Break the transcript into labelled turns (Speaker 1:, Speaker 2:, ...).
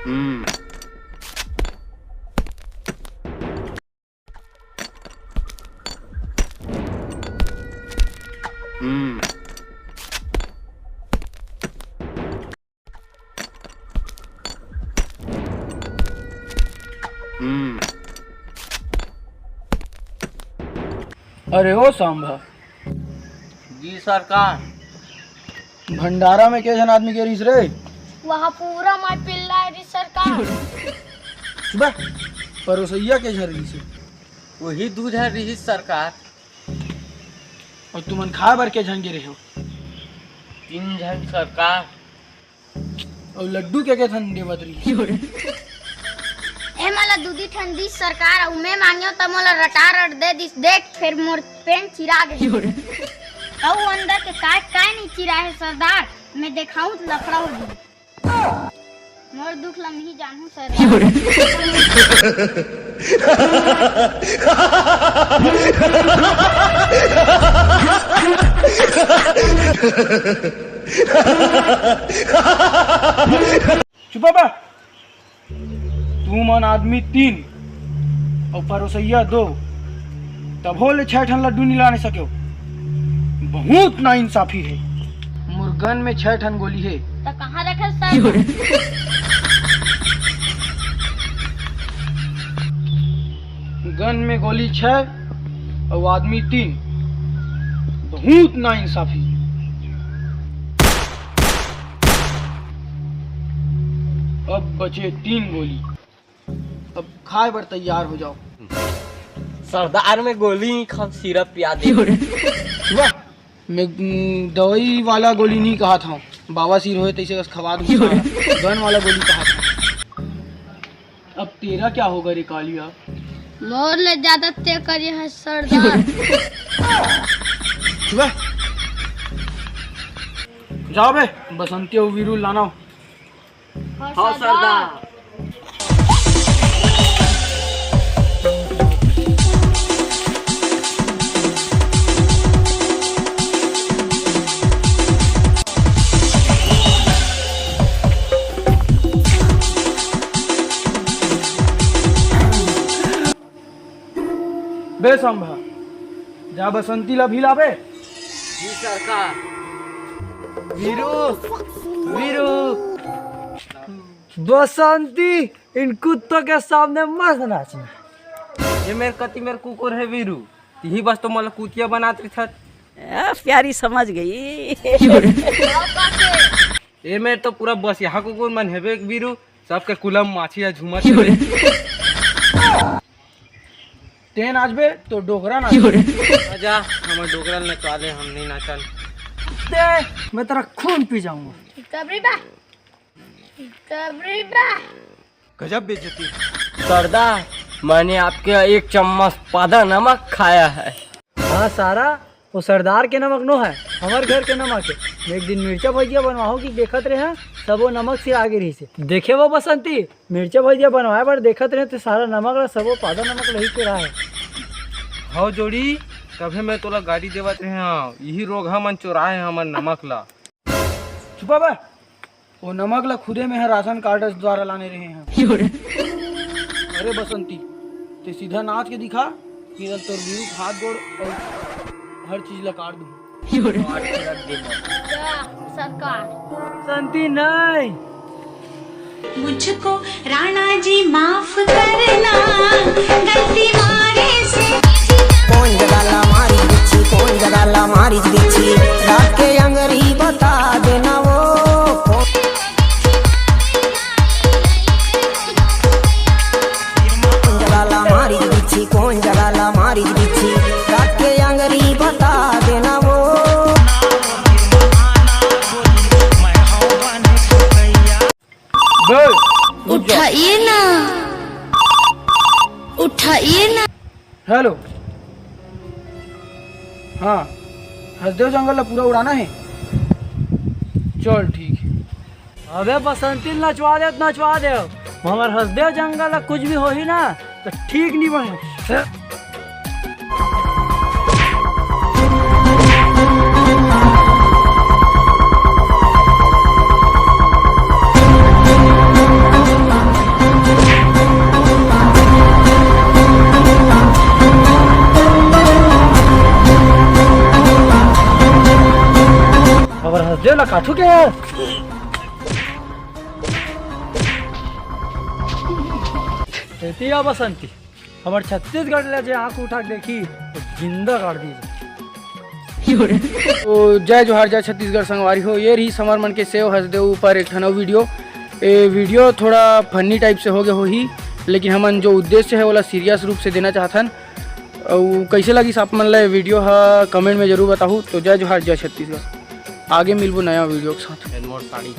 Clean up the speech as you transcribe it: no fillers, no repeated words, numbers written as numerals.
Speaker 1: हम्म हम्म हम्म
Speaker 2: अरे ओ सांभा,
Speaker 1: जी सरकार।
Speaker 2: भंडारा में के जन आदमी के रहीस रे?
Speaker 3: वहाँ पूरा मार पिल्ला है सरकार।
Speaker 2: सुबह परोसैया के झर रहीस?
Speaker 1: वही दूध है रही सरकार।
Speaker 2: और तुमन खाए बर के झन गे रहे हो?
Speaker 1: 3 जन सरकार।
Speaker 2: और लड्डू के थन देवत रही?
Speaker 3: ए मला दूधी ठंडी सरकार और मैं मांगियो त मोला रटा रट दे दिस। देख फिर मोर पेन चिरा गई। और अंदर के काय नहीं चिरा है सरदार। मैं दिखाऊं तो लफड़ा हो जाए। मोर दुख ला नहीं जानू सरदार।
Speaker 2: चुप बा। तू मन आदमी 3 और परोसैया 2, तब होले 6 ठन लड्डू नहीं लाने सके। बहुत ना इंसाफी है। मुर्गन में 6 ठन गोली है
Speaker 3: तो कहाँ रखे सर?
Speaker 2: गन में गोली 6 और आदमी 3। बहुत ना इंसाफी। अब बचे 3 गोली। अब खाए बर तैयार हो जाओ।
Speaker 1: सरदार में गोली खा सिरप पिया दे।
Speaker 2: वाह, मैं दवाई वाला गोली नहीं कहा था। बाबा सिर होए तैसे बस खवा दूंगा। गन वाला गोली कहा था। अब तेरा क्या होगा रे कालिया?
Speaker 3: मोर ले ज्यादा तय करिए है सरदार।
Speaker 2: वाह, जाओ बे, बसंती और वीरू लाना।
Speaker 1: हाँ सरदार।
Speaker 2: बे संभा, जा बसंती ला भी लाबे।
Speaker 1: जी सरकार। वीरू वीरू।
Speaker 4: बसंती, इन कुत्तों के सामने मत नाचना।
Speaker 1: ये मेरे कुकुर है वीरू। यही बस तो मला कुतिया बनाते थे।
Speaker 4: प्यारी समझ गई।
Speaker 1: ये मेरे तो पूरा बस यहाँ कुकुर मन है बे वीरू। सबके कुलम माछी या झूमर।
Speaker 2: ते नाचबे तो डोगरा नाच।
Speaker 1: जा हमें डोगरा नचवा ले, हम नहीं नाचन।
Speaker 4: मैं तेरा खून पी जाऊंगा।
Speaker 3: कबरीबा कबरीबा।
Speaker 2: गजब बेइज्जती।
Speaker 1: सरदार, मैंने आपके 1 चम्मच पादा नमक खाया है।
Speaker 4: हाँ सारा, वो सरदार के नमक नो है, हमारे घर के नमक है। एक दिन मिर्चा भजिया बनवाओ की देखत रहे हैं, सब वो नमक से आगे रही से। देखे वो बसंती, मिर्चा भजिया बनवाए पर देखत रहे तो सारा नमक ला सब वो पादा नमक लही के रहा है।
Speaker 1: हाँ जोड़ी, तभी मैं तोला गाड़ी देवत रहे। हाँ, यही रोग हमन चुराए हमन नमक ला।
Speaker 2: छुपा बा, वो नमक ला खुदे में है राशन कार्ड द्वारा लाने रहे हैं। अरे बसंती, ते सीधा नाच के दिखा कि तोर वीरू हाथ गोड़ और हर चीज ला काट दूं।
Speaker 3: सरकार
Speaker 4: बसंती नहीं।
Speaker 5: मुझको राणा जी माफ करना, गलती मारे से।
Speaker 6: कौन जगाला मारी बिच्छी, कौन जगाला मारी बिच्छी, रात के अंगरी बता देना वो। कौन जगाला मारी बिच्छी, कौन जगाला मारी बिच्छी, रात के अंगरी बता देना वो।
Speaker 3: उठाइए ना, उठाइए ना।
Speaker 2: हेलो, हाँ, हसदेव जंगल ला पूरा उड़ाना है। चल ठीक है।
Speaker 4: अबे बसंती नचवा दे। हमार हसदेव जंगल कुछ भी हो ही ना तो ठीक नहीं बने। दे ला काठू के यार। एतिया बसंती हमार छत्तीसगढ़ ले जे आंख उठा के देखी तो जिंदा काट दीजिए।
Speaker 2: तो जय जोहार, जय छत्तीसगढ़ संगवारी हो। ये रही समर मन के सेव हंस दे ऊपर एक ठन वीडियो। ये वीडियो थोड़ा फनी टाइप से हो गया हो ही, लेकिन हमन जो उद्देश्य है वो सीरियस रूप से देना चाहथन। और कैसे लगी आप मन ला वीडियो है कमेंट में जरूर बताऊँ। तो जय जोहार, जय छत्तीसगढ़। आगे मिलबो नया वीडियो के साथ।
Speaker 1: मोर साड़ी